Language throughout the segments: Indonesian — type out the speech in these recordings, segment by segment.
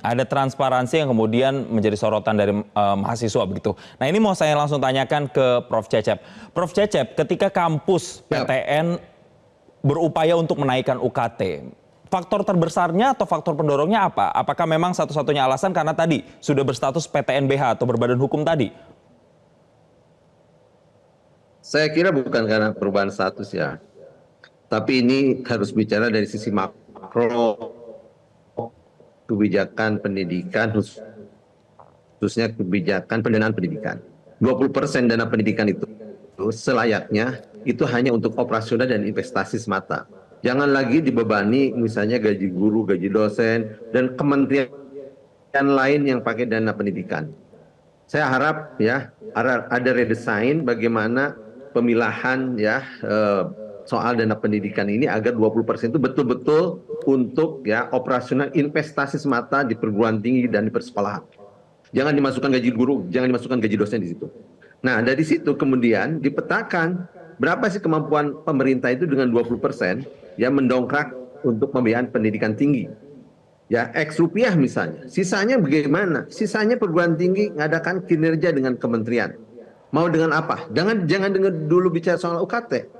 Ada transparansi yang kemudian menjadi sorotan dari mahasiswa begitu. Nah ini mau saya langsung tanyakan ke Prof. Cecep. Prof. Cecep, ketika kampus Ya, PTN berupaya untuk menaikkan UKT, faktor terbesarnya atau faktor pendorongnya apa? Apakah memang satu-satunya alasan karena tadi sudah berstatus PTNBH atau berbadan hukum tadi? saya kira bukan karena perubahan status ya, tapi ini harus bicara dari sisi makro kebijakan pendidikan, khususnya kebijakan pendanaan pendidikan. 20% dana pendidikan itu selayaknya itu hanya untuk operasional dan investasi semata. Jangan lagi dibebani misalnya gaji guru, gaji dosen, dan kementerian lain yang pakai dana pendidikan. Saya harap ya ada redesign bagaimana pemilahan ya soal dana pendidikan ini agar 20% itu betul-betul untuk ya operasional investasi semata di perguruan tinggi dan di persekolahan. Jangan dimasukkan gaji guru, jangan dimasukkan gaji dosen di situ. Nah, dari situ kemudian dipetakan berapa sih kemampuan pemerintah itu dengan 20% yang mendongkrak untuk pembiayaan pendidikan tinggi. Ya, X rupiah misalnya. Sisanya bagaimana? Sisanya perguruan tinggi ngadakan kinerja dengan kementerian. Mau dengan apa? Jangan dengan dulu bicara soal UKT.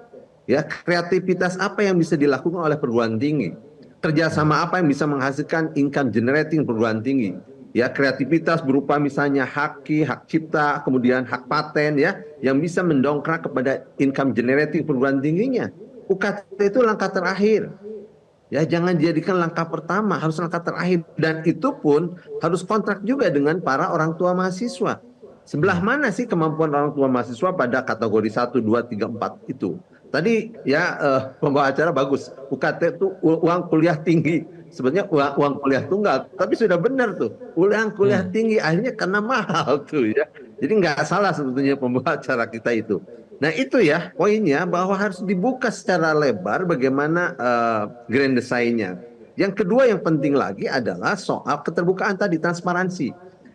Ya, kreativitas apa yang bisa dilakukan oleh perguruan tinggi? Kerjasama apa yang bisa menghasilkan income generating perguruan tinggi? Ya, kreativitas berupa misalnya hak cipta, kemudian hak paten ya, yang bisa mendongkrak kepada income generating perguruan tingginya. UKT itu langkah terakhir. Ya, jangan dijadikan langkah pertama, harus langkah terakhir. Dan itu pun harus kontrak juga dengan para orang tua mahasiswa. Sebelah mana sih kemampuan orang tua mahasiswa pada kategori 1, 2, 3, 4 itu? Tadi ya pembawa acara bagus, UKT itu uang kuliah tinggi. Sebenarnya uang kuliah tunggal, tapi sudah benar tuh. Uang kuliah tinggi akhirnya karena mahal tuh ya. Jadi nggak salah sebetulnya pembawa acara kita itu. Nah itu ya poinnya bahwa harus dibuka secara lebar bagaimana grand design-nya. Yang kedua yang penting lagi adalah soal keterbukaan tadi, transparansi.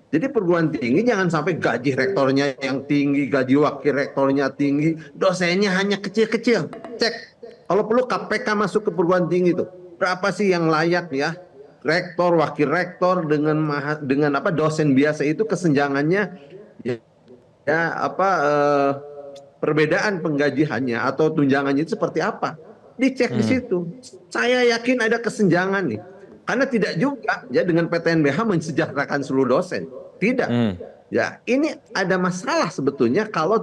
Jadi perguruan tinggi jangan sampai gaji rektornya yang tinggi, gaji wakil rektornya tinggi, dosennya hanya kecil-kecil. Cek, kalau perlu KPK masuk ke perguruan tinggi itu. Berapa sih yang layak ya? Rektor, wakil rektor dengan apa dosen biasa itu kesenjangannya ya, ya apa perbedaan penggajiannya atau tunjangannya itu seperti apa? Dicek di situ. Saya yakin ada kesenjangan nih. Karena tidak juga ya dengan PTNBH mensejahterakan seluruh dosen. Tidak. Ya, ini ada masalah sebetulnya kalau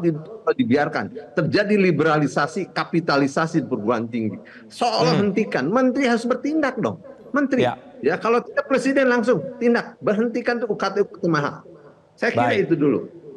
dibiarkan terjadi liberalisasi, kapitalisasi di perguruan tinggi. Seolah hentikan, menteri harus bertindak dong. Menteri. Ya, Ya, kalau tidak presiden langsung tindak, berhentikan tuh UKT mahal. Saya kira baik. itu dulu.